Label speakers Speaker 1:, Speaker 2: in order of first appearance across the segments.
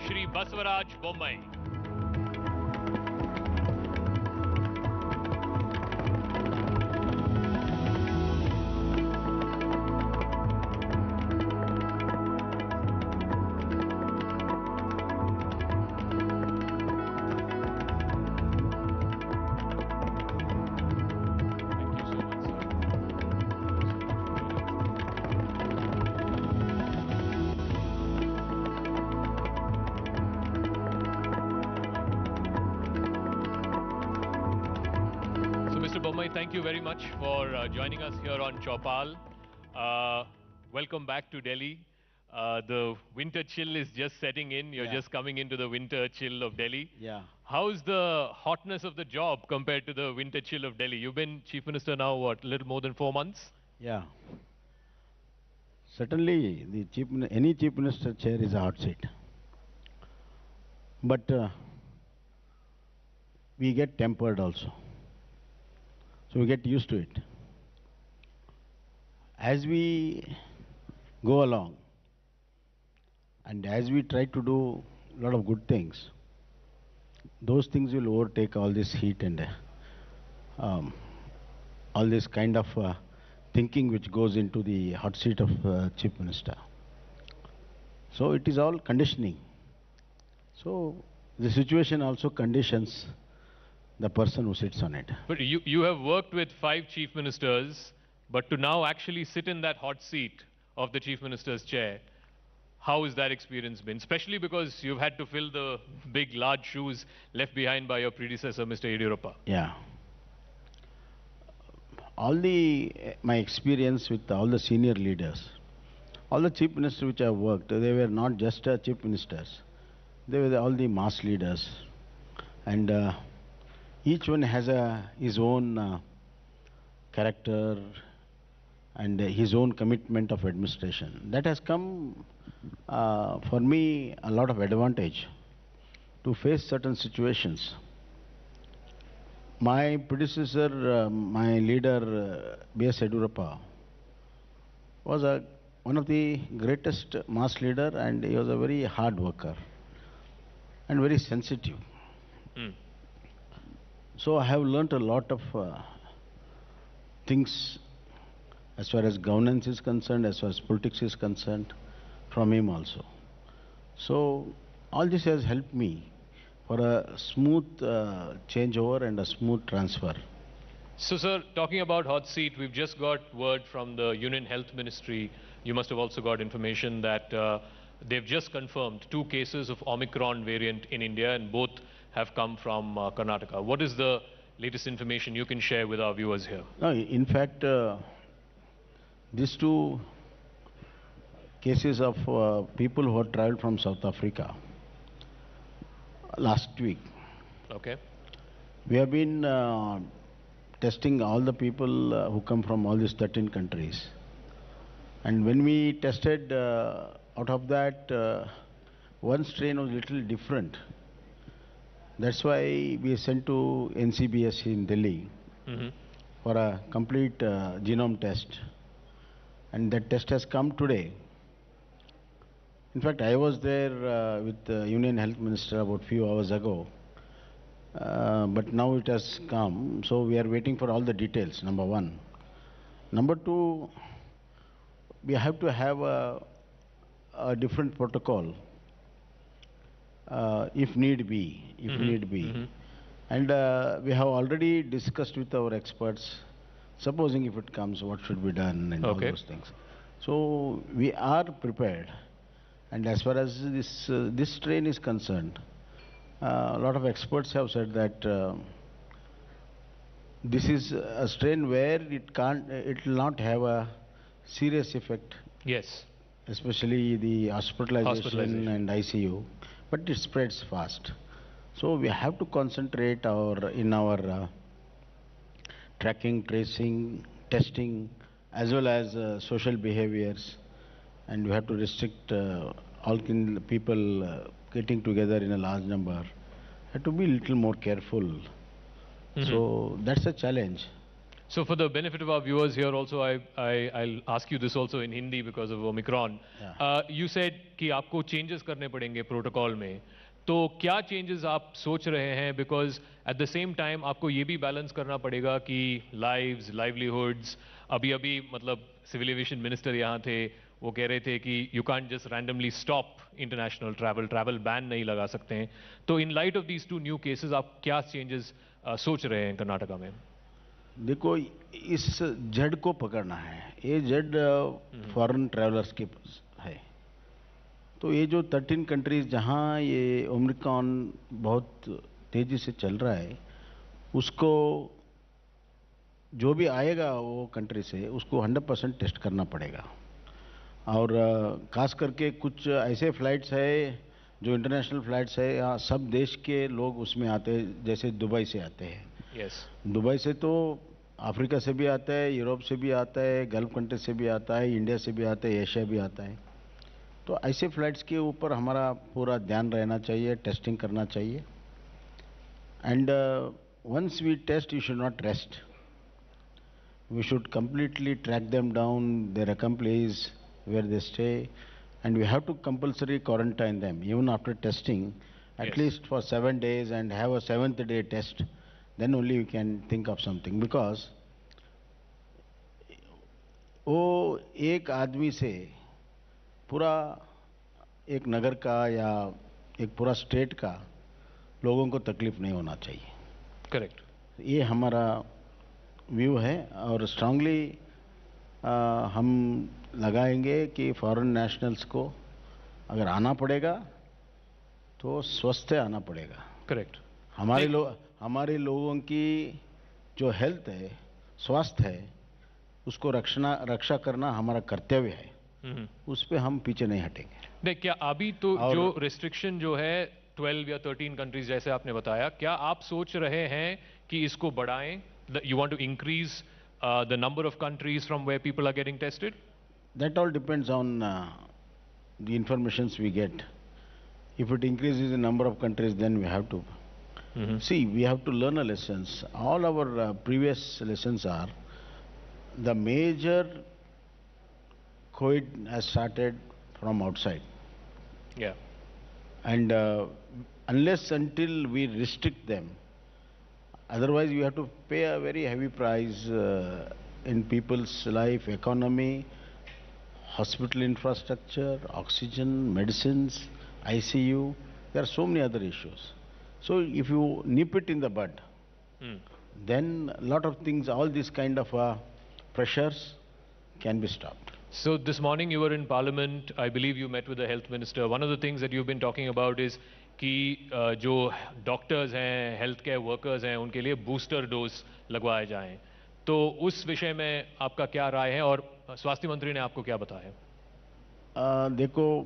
Speaker 1: Shri Basavaraj Bommai. Mr. Bommai, thank you very much for joining us here on Chaupal. Welcome back to Delhi. The winter chill is just setting in. You're just coming into the winter chill of Delhi.
Speaker 2: Yeah.
Speaker 1: How's the hotness of the job compared to the winter chill of Delhi? You've been Chief Minister now, what, a little more than 4 months?
Speaker 2: Yeah. Certainly, any chief minister chair is a hot seat. But we get tempered also. So we get used to it. As we go along and as we try to do a lot of good things, those things will overtake all this heat and all this kind of thinking which goes into the hot seat of chief minister. So it is all conditioning. So the situation also conditions the person who sits on it.
Speaker 1: But you have worked with 5 chief ministers, but to now actually sit in that hot seat of the chief minister's chair, how has that experience been? Especially because you've had to fill the big, large shoes left behind by your predecessor, Mr. Yediyurappa.
Speaker 2: Yeah. My experience with all the senior leaders, all the chief ministers which I have worked, they were not just chief ministers. They were all the mass leaders. And each one has his own character and his own commitment of administration. That has come for me a lot of advantage to face certain situations. My predecessor, my leader, B.S. Yediyurappa, was one of the greatest mass leader, and he was a very hard worker and very sensitive. So I have learnt a lot of things as far as governance is concerned, as far as politics is concerned, from him also. So all this has helped me for a smooth changeover and a smooth transfer.
Speaker 1: So, sir, talking about hot seat, we've just got word from the Union Health Ministry. You must have also got information that they've just confirmed 2 cases of Omicron variant in India, and both have come from Karnataka. What is the latest information you can share with our viewers here?
Speaker 2: No, in fact, these 2 cases of people who had traveled from South Africa last week.
Speaker 1: Okay.
Speaker 2: We have been testing all the people who come from all these 13 countries. And when we tested, out of that, one strain was a little different. That's why we sent to NCBS in Delhi for a complete genome test. And that test has come today. In fact, I was there with the Union Health Minister about a few hours ago. But now it has come, so we are waiting for all the details, number 1. Number 2, we have to have a different protocol if need be, And we have already discussed with our experts, supposing if it comes, what should be done and all those things. So we are prepared. And as far as this strain is concerned, a lot of experts have said that this is a strain where it will not have a serious effect.
Speaker 1: Yes.
Speaker 2: Especially the hospitalization and ICU, but it spreads fast. So we have to concentrate in our tracking, tracing, testing, as well as social behaviors, and we have to restrict all people getting together in a large number. Have to be a little more careful. So that's a challenge.
Speaker 1: So for the benefit of our viewers here also, I'll ask you this also in Hindi because of Omicron.
Speaker 2: Yeah.
Speaker 1: You said कि आपको changes करने पड़ेंगे protocol में. तो क्या changes आप सोच रहे हैं? Because at the same time आपको ये भी balance करना पड़ेगा कि lives, livelihoods, अभी मतलब civil aviation minister यहाँ थे, वो कह रहे थे कि you can't just randomly stop international travel ban नहीं लगा सकते हैं. तो in light of these two new cases, आप क्या changes सोच रहे हैं कर्नाटका में?
Speaker 2: देखो, इस जड़ को पकड़ना है. ये जड़ फॉरेन ट्रैवलर्स के है. तो ये जो 13 कंट्रीज जहां ये ओमिक्रॉन बहुत तेजी से चल रहा है, उसको जो भी आएगा वो कंट्री से उसको 100% टेस्ट करना पड़ेगा. और खास करके कुछ ऐसे फ्लाइट्स है जो इंटरनेशनल फ्लाइट्स है, यहाँ सब देश के लोग उसमें आते हैं. जैसे दुबई से आते हैं.
Speaker 1: Yes.
Speaker 2: दुबई से तो अफ्रीका से भी आता है, यूरोप से भी आता है, गल्फ कंट्री से भी आता है, इंडिया से भी आता है, एशिया भी आता है. तो ऐसे फ्लाइट्स के ऊपर हमारा पूरा ध्यान रहना चाहिए, टेस्टिंग करना चाहिए. And once we test, you should not rest. We should completely track them down, their accomplices, where they stay, and we have to compulsory quarantine them even after testing, at
Speaker 1: Yes.
Speaker 2: least for 7 days, and have a 7th day test. Then only we can think of something, because वो एक आदमी से पूरा एक नगर का या एक पूरा स्टेट का लोगों को तकलीफ नहीं होना चाहिए.
Speaker 1: Correct.
Speaker 2: ये हमारा व्यू है. और स्ट्रांगली हम लगाएंगे कि फॉरेन नेशनल्स को अगर आना पड़ेगा तो स्वस्थ आना पड़ेगा.
Speaker 1: Correct.
Speaker 2: हमारे लोगों की जो हेल्थ है, स्वास्थ्य है, उसको रक्षा करना हमारा कर्तव्य है. उस पे हम पीछे नहीं हटेंगे.
Speaker 1: देख, क्या अभी तो जो रिस्ट्रिक्शन जो है 12 या 13 कंट्रीज जैसे आपने बताया, क्या आप सोच रहे हैं कि इसको बढ़ाएं? You want to increase the number of countries from where people are getting tested?
Speaker 2: That all depends on the informations we get. If it increases the number of countries, then we have to see. We have to learn a lessons. All our previous lessons are the major COVID has started from outside.
Speaker 1: Yeah.
Speaker 2: And unless until we restrict them, otherwise we have to pay a very heavy price in people's life, economy, hospital infrastructure, oxygen, medicines, ICU. There are so many other issues. So if you nip it in the bud, then a lot of things, all these kind of pressures can be stopped.
Speaker 1: So this morning you were in Parliament. I believe you met with the Health Minister. One of the things that you've been talking about is कि जो doctors हैं, health care workers हैं, उनके लिए booster dose लगवाए जाएं. तो उस विषय में आपका क्या राय है और स्वास्थ्य मंत्री ने आपको क्या बताया?
Speaker 2: देखो,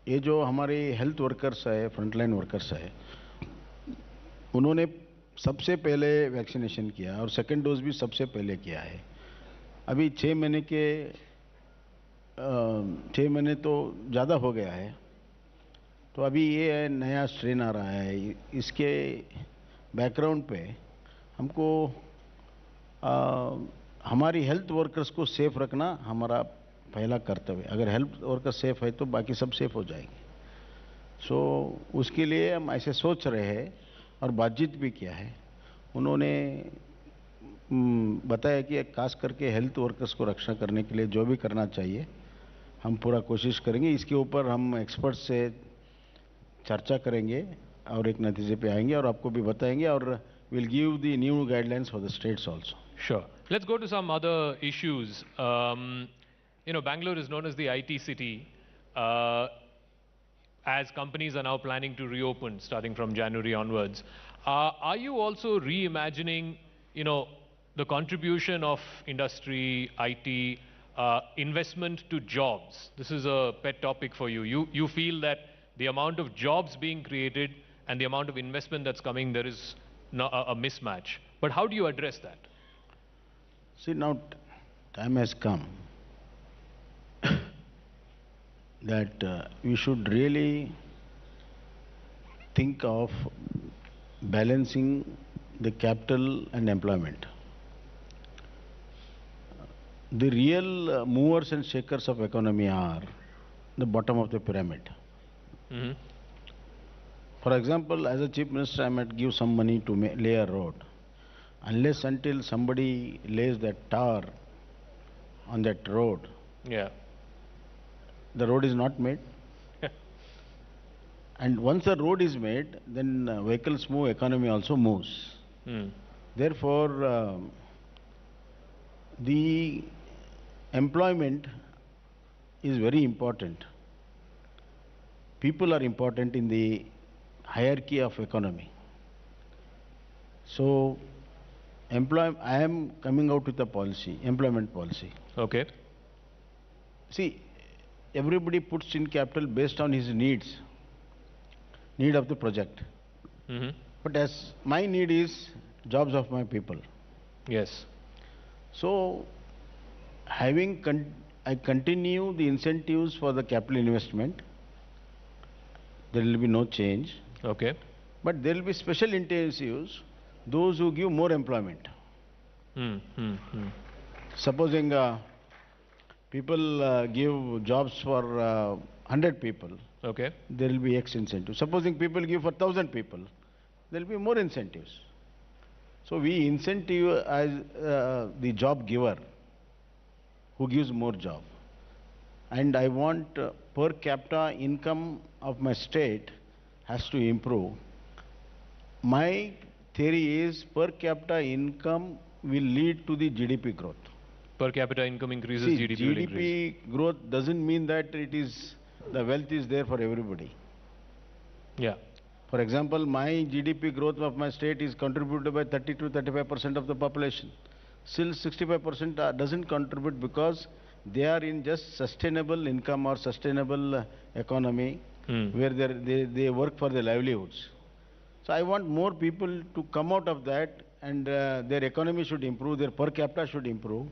Speaker 2: ये जो हमारे हेल्थ वर्कर्स है, फ्रंटलाइन वर्कर्स है, उन्होंने सबसे पहले वैक्सीनेशन किया और सेकंड डोज भी सबसे पहले किया है. अभी 6 महीने तो ज़्यादा हो गया है. तो अभी ये नया स्ट्रेन आ रहा है. इसके बैकग्राउंड पे हमको हमारी हेल्थ वर्कर्स को सेफ रखना हमारा पहला कर्तव्य. अगर हेल्थ वर्कर सेफ है तो बाकी सब सेफ हो जाएंगे. सो उसके लिए हम ऐसे सोच रहे हैं और बातचीत भी किया है. उन्होंने बताया कि खास करके हेल्थ वर्कर्स को रक्षा करने के लिए जो भी करना चाहिए हम पूरा कोशिश करेंगे. इसके ऊपर हम एक्सपर्ट्स से चर्चा करेंगे और एक नतीजे पे आएंगे और आपको भी बताएंगे और we'll give the new guidelines for the states also.
Speaker 1: Sure. Let's go to some other issues. Bangalore is known as the IT city. As companies are now planning to reopen starting from January onwards, are you also reimagining, the contribution of industry, IT, investment to jobs? This is a pet topic for you. You feel that the amount of jobs being created and the amount of investment that's coming, there is a mismatch. But how do you address that?
Speaker 2: See, now time has come that we should really think of balancing the capital and employment. the real movers and shakers of economy are the bottom of the pyramid.
Speaker 1: Hmm.
Speaker 2: For example, as a chief minister, I might give some money to lay a road. Unless until somebody lays that tar on that road,
Speaker 1: Yeah.
Speaker 2: the road is not made. And once the road is made, then vehicles move, economy also moves.
Speaker 1: Mm.
Speaker 2: Therefore, the employment is very important. People are important in the hierarchy of economy. So, I am coming out with a policy, employment policy.
Speaker 1: Okay.
Speaker 2: See, everybody puts in capital based on his needs, need of the project.
Speaker 1: Hmm.
Speaker 2: But as my need is jobs of my people.
Speaker 1: Yes.
Speaker 2: So, I continue the incentives for the capital investment. There will be no change.
Speaker 1: Okay.
Speaker 2: But there will be special incentives, those who give more employment.
Speaker 1: Mm. Mm. Mm.
Speaker 2: Supposing people give jobs for 100 people,
Speaker 1: Okay.
Speaker 2: there will be X incentive. Supposing people give for 1,000 people, there will be more incentives. So we incentive as the job giver who gives more job. And I want per capita income of my state has to improve. My theory is per capita income will lead to the GDP growth.
Speaker 1: Per capita income increases,
Speaker 2: See,
Speaker 1: GDP will increase.
Speaker 2: GDP growth doesn't mean that the wealth is there for everybody.
Speaker 1: Yeah.
Speaker 2: For example, my GDP growth of my state is contributed by 30 to 35% of the population. Still 65% doesn't contribute because they are in just sustainable income or sustainable economy where they work for their livelihoods. So I want more people to come out of that and their economy should improve, their per capita should improve.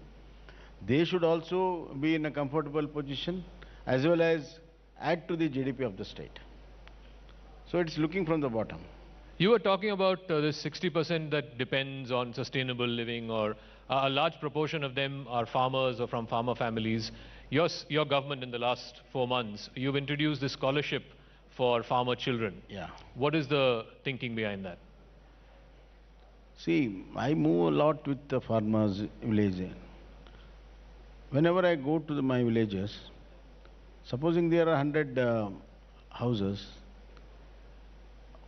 Speaker 2: They should also be in a comfortable position as well as add to the GDP of the state. So it's looking from the bottom.
Speaker 1: You were talking about this 60% that depends on sustainable living, or a large proportion of them are farmers or from farmer families. Your government in the last 4 months, you've introduced this scholarship for farmer children.
Speaker 2: Yeah.
Speaker 1: What is the thinking behind that?
Speaker 2: See, I move a lot with the farmers village. Whenever I go to my villages, supposing there are 100 houses,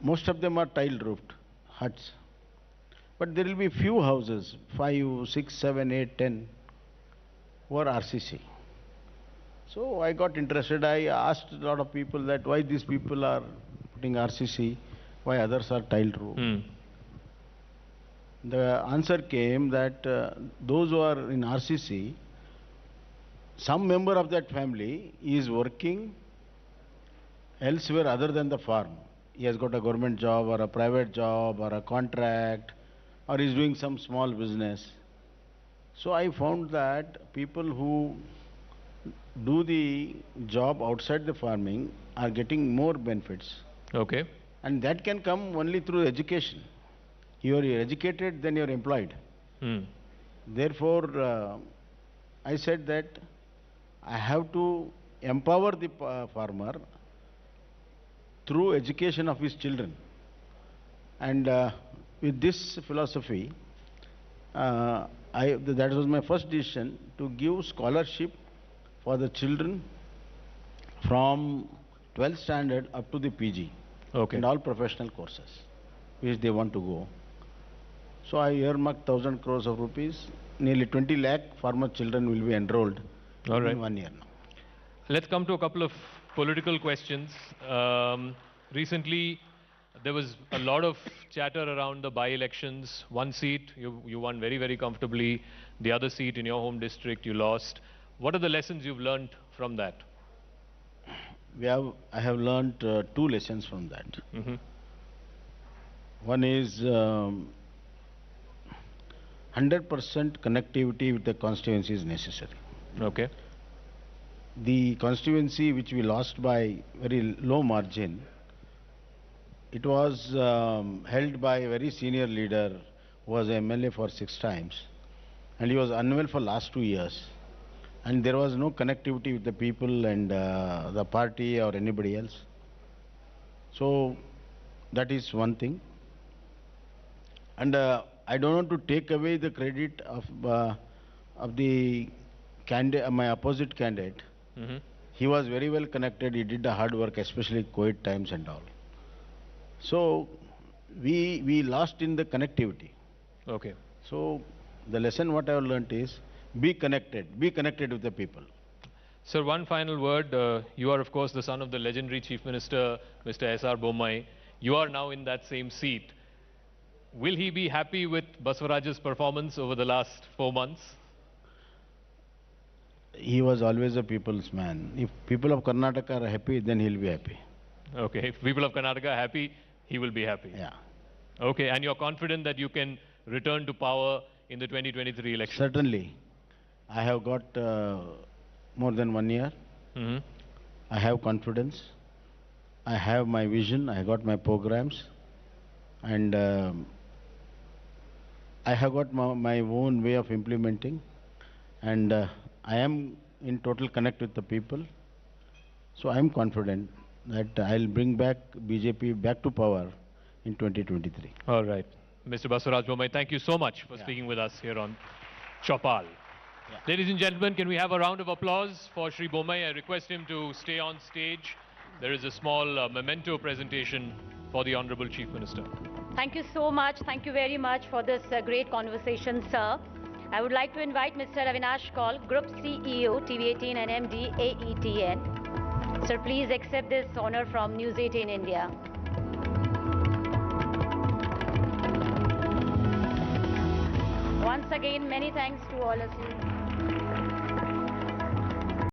Speaker 2: most of them are tile-roofed huts. But there will be few houses, 5, 6, 7, 8, 10, who are RCC. So I got interested. I asked a lot of people that why these people are putting RCC, why others are tile-roofed. The answer came that those who are in RCC, some member of that family is working elsewhere other than the farm. He has got a government job or a private job or a contract or is doing some small business. So I found that people who do the job outside the farming are getting more benefits.
Speaker 1: Okay.
Speaker 2: And that can come only through education. You are educated, then you are employed. Therefore, I said that I have to empower the farmer through education of his children. And with this philosophy, that was my first decision to give scholarship for the children from 12th standard up to the PG.
Speaker 1: Okay.
Speaker 2: And all professional courses which they want to go. So I earmarked 1,000 crores of rupees. Nearly 20 lakh farmer children will be enrolled in 1 year now.
Speaker 1: Let's come to a couple of political questions. Recently, there was a lot of chatter around the by-elections. One seat, you won very, very comfortably. The other seat in your home district, you lost. What are the lessons you've learned from that?
Speaker 2: I have learned 2 lessons from that. One is 100% connectivity with the constituency is necessary.
Speaker 1: Okay.
Speaker 2: The constituency which we lost by very low margin, it was held by a very senior leader who was MLA for 6 times, and he was unwell for last 2 years. and there was no connectivity with the people and the party or anybody else. So that is one thing. And I don't want to take away the credit of the candidate, my opposite candidate.
Speaker 1: Hmm.
Speaker 2: He was very well connected. He did the hard work, especially COVID times and all. So we lost in the connectivity.
Speaker 1: Okay.
Speaker 2: So the lesson what I have learnt is be connected with the people.
Speaker 1: Sir, one final word. You are, of course, the son of the legendary Chief Minister, Mr. S.R. Bommai. You are now in that same seat. Will he be happy with Basavaraj's performance over the last 4 months?
Speaker 2: He was always a people's man. If people of Karnataka are happy, then he'll be happy.
Speaker 1: Okay. If people of Karnataka are happy, he will be happy.
Speaker 2: Yeah.
Speaker 1: Okay. And you're confident that you can return to power in the 2023 election?
Speaker 2: Certainly. I have got more than 1 year.
Speaker 1: Hmm.
Speaker 2: I have confidence. I have my vision. I got my programs. And I have got my own way of implementing. And I am in total connect with the people. So I am confident that I'll bring back BJP back to power in 2023.
Speaker 1: All right. Mr. Basavaraj Bommai, thank you so much for speaking with us here on Chopal. Ladies and gentlemen, can we have a round of applause for Shri Bommai? I request him to stay on stage. There is a small memento presentation for the Honorable Chief Minister.
Speaker 3: Thank you so much. Thank you very much for this great conversation, sir. I would like to invite Mr. Avinash Kaul, Group CEO, TV18 and MD, AETN. Sir, please accept this honor from News 18 India. Once again, many thanks to all of you.